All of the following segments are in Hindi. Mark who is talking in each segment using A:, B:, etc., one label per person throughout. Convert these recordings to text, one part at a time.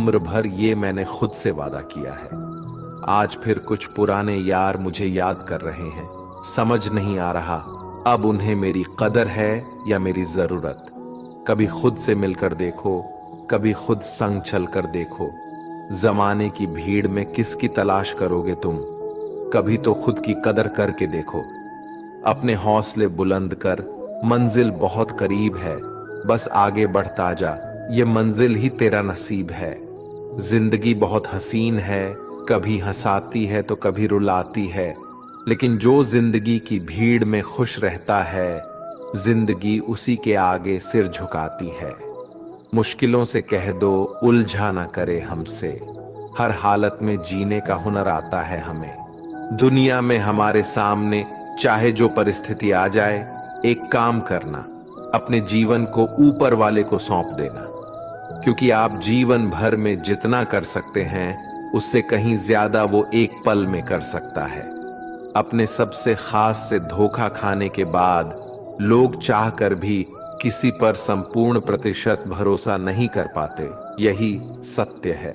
A: उम्र भर ये मैंने खुद से वादा किया है। आज फिर कुछ पुराने यार मुझे याद कर रहे हैं। समझ नहीं आ रहा अब उन्हें मेरी कदर है या मेरी जरूरत। कभी खुद से मिलकर देखो, कभी खुद संग चल कर देखो। जमाने की भीड़ में किसकी तलाश करोगे तुम? कभी तो खुद की कदर करके देखो। अपने हौसले बुलंद कर, मंजिल बहुत करीब है। बस आगे बढ़ता जा, ये मंजिल ही तेरा नसीब है। जिंदगी बहुत हसीन है, कभी हंसाती है तो कभी रुलाती है। लेकिन जो जिंदगी की भीड़ में खुश रहता है, जिंदगी उसी के आगे सिर झुकाती है। मुश्किलों से कह दो उलझा ना करे हमसे। हर हालत में जीने का हुनर आता है हमें। दुनिया में हमारे सामने चाहे जो परिस्थिति आ जाए, एक काम करना, अपने जीवन को ऊपर वाले को सौंप देना। क्योंकि आप जीवन भर में जितना कर सकते हैं, उससे कहीं ज्यादा वो एक पल में कर सकता है। अपने सबसे खास से धोखा खाने के बाद लोग चाहकर भी किसी पर संपूर्ण प्रतिशत भरोसा नहीं कर पाते। यही सत्य है।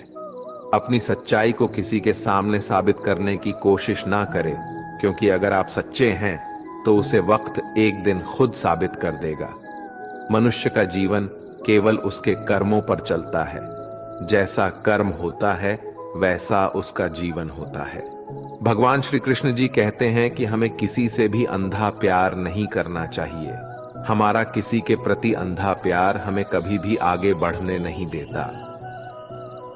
A: अपनी सच्चाई को किसी के सामने साबित करने की कोशिश ना करें, क्योंकि अगर आप सच्चे हैं तो उसे वक्त एक दिन खुद साबित कर देगा। मनुष्य का जीवन केवल उसके कर्मों पर चलता है। जैसा कर्म होता है वैसा उसका जीवन होता है। भगवान श्री कृष्ण जी कहते हैं कि हमें किसी से भी अंधा प्यार नहीं करना चाहिए। हमारा किसी के प्रति अंधा प्यार हमें कभी भी आगे बढ़ने नहीं देता।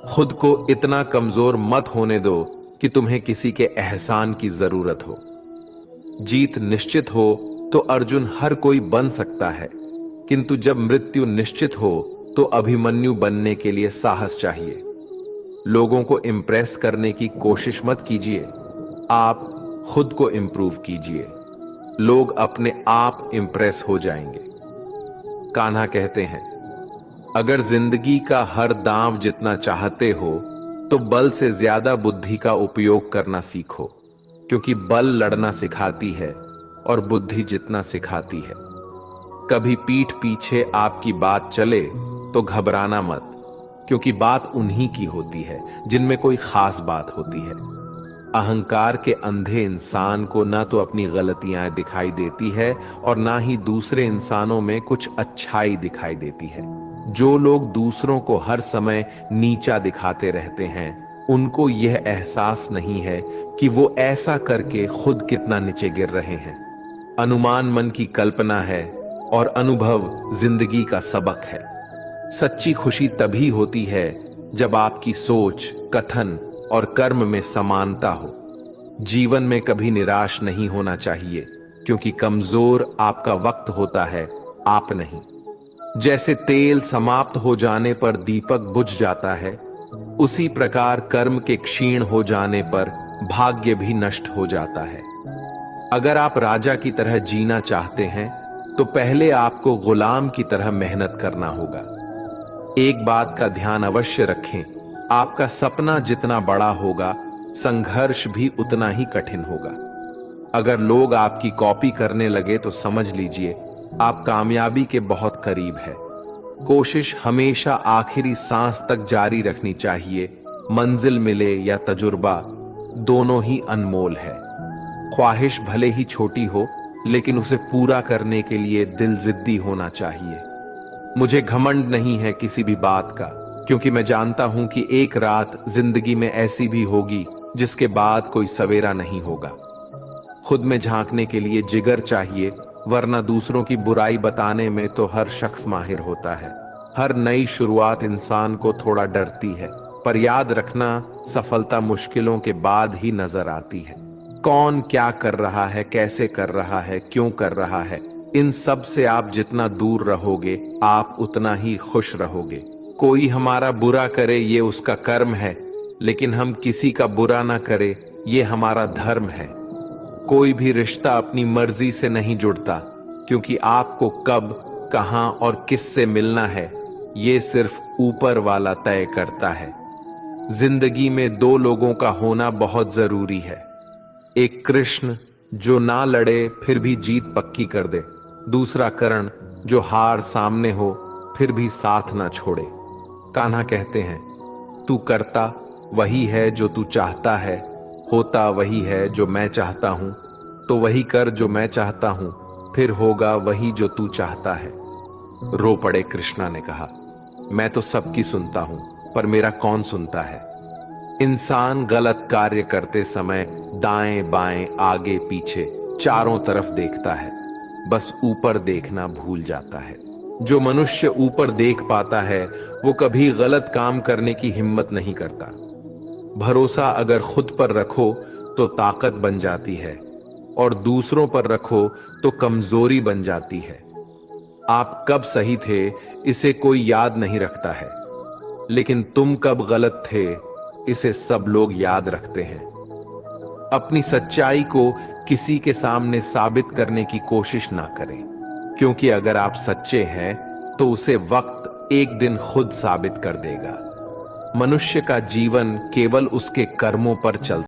A: खुद को इतना कमजोर मत होने दो कि तुम्हें किसी के एहसान की जरूरत हो। जीत निश्चित हो तो अर्जुन हर कोई बन सकता है, किंतु जब मृत्यु निश्चित हो तो अभिमन्यु बनने के लिए साहस चाहिए। लोगों को इंप्रेस करने की कोशिश मत कीजिए, आप खुद को इंप्रूव कीजिए। लोग अपने आप इंप्रेस हो जाएंगे। कान्हा कहते हैं, अगर जिंदगी का हर दांव जितना चाहते हो तो बल से ज्यादा बुद्धि का उपयोग करना सीखो, क्योंकि बल लड़ना सिखाती है और बुद्धि जितना सिखाती है। कभी पीठ पीछे आपकी बात चले तो घबराना मत, क्योंकि बात उन्हीं की होती है जिनमें कोई खास बात होती है। अहंकार के अंधे इंसान को ना तो अपनी गलतियां दिखाई देती है और ना ही दूसरे इंसानों में कुछ अच्छाई दिखाई देती है। जो लोग दूसरों को हर समय नीचा दिखाते रहते हैं, उनको यह एहसास नहीं है कि वो ऐसा करके खुद कितना नीचे गिर रहे हैं। अनुमान मन की कल्पना है और अनुभव जिंदगी का सबक है। सच्ची खुशी तभी होती है जब आपकी सोच, कथन और कर्म में समानता हो। जीवन में कभी निराश नहीं होना चाहिए, क्योंकि कमजोर आपका वक्त होता है, आप नहीं। जैसे तेल समाप्त हो जाने पर दीपक बुझ जाता है, उसी प्रकार कर्म के क्षीण हो जाने पर भाग्य भी नष्ट हो जाता है। अगर आप राजा की तरह जीना चाहते हैं तो पहले आपको गुलाम की तरह मेहनत करना होगा। एक बात का ध्यान अवश्य रखें, आपका सपना जितना बड़ा होगा, संघर्ष भी उतना ही कठिन होगा। अगर लोग आपकी कॉपी करने लगे तो समझ लीजिए आप कामयाबी के बहुत करीब है। कोशिश हमेशा आखिरी सांस तक जारी रखनी चाहिए। मंजिल मिले या तजुर्बा, दोनों ही अनमोल है। ख्वाहिश भले ही छोटी हो, लेकिन उसे पूरा करने के लिए दिल जिद्दी होना चाहिए। मुझे घमंड नहीं है किसी भी बात का, क्योंकि मैं जानता हूं कि एक रात जिंदगी में ऐसी भी होगी जिसके बाद कोई सवेरा नहीं होगा। खुद में झांकने के लिए जिगर चाहिए, वरना दूसरों की बुराई बताने में तो हर शख्स माहिर होता है। हर नई शुरुआत इंसान को थोड़ा डरती है, पर याद रखना, सफलता मुश्किलों के बाद ही नजर आती है। कौन क्या कर रहा है, कैसे कर रहा है, क्यों कर रहा है, इन सब से आप जितना दूर रहोगे, आप उतना ही खुश रहोगे। कोई हमारा बुरा करे ये उसका कर्म है, लेकिन हम किसी का बुरा ना करे ये हमारा धर्म है। कोई भी रिश्ता अपनी मर्जी से नहीं जुड़ता, क्योंकि आपको कब, कहां और किससे मिलना है, ये सिर्फ ऊपर वाला तय करता है। जिंदगी में दो लोगों का होना बहुत जरूरी है। एक कृष्ण जो ना लड़े फिर भी जीत पक्की कर दे, दूसरा कर्ण जो हार सामने हो फिर भी साथ ना छोड़े। कान्हा कहते हैं, तू करता वही है जो तू चाहता है, होता वही है जो मैं चाहता हूं, तो वही कर जो मैं चाहता हूं, फिर होगा वही जो तू चाहता है। रो पड़े कृष्णा ने कहा, मैं तो सबकी सुनता हूं, पर मेरा कौन सुनता है। इंसान गलत कार्य करते समय दाएं बाएं आगे पीछे चारों तरफ देखता है, बस ऊपर देखना भूल जाता है। जो मनुष्य ऊपर देख पाता है वो कभी गलत काम करने की हिम्मत नहीं करता। भरोसा अगर खुद पर रखो तो ताकत बन जाती है, और दूसरों पर रखो तो कमजोरी बन जाती है। आप कब सही थे इसे कोई याद नहीं रखता है, लेकिन तुम कब गलत थे इसे सब लोग याद रखते हैं। अपनी सच्चाई को किसी के सामने साबित करने की कोशिश ना करें, क्योंकि अगर आप सच्चे हैं तो उसे वक्त एक दिन खुद साबित कर देगा। मनुष्य का जीवन केवल उसके कर्मों पर चलता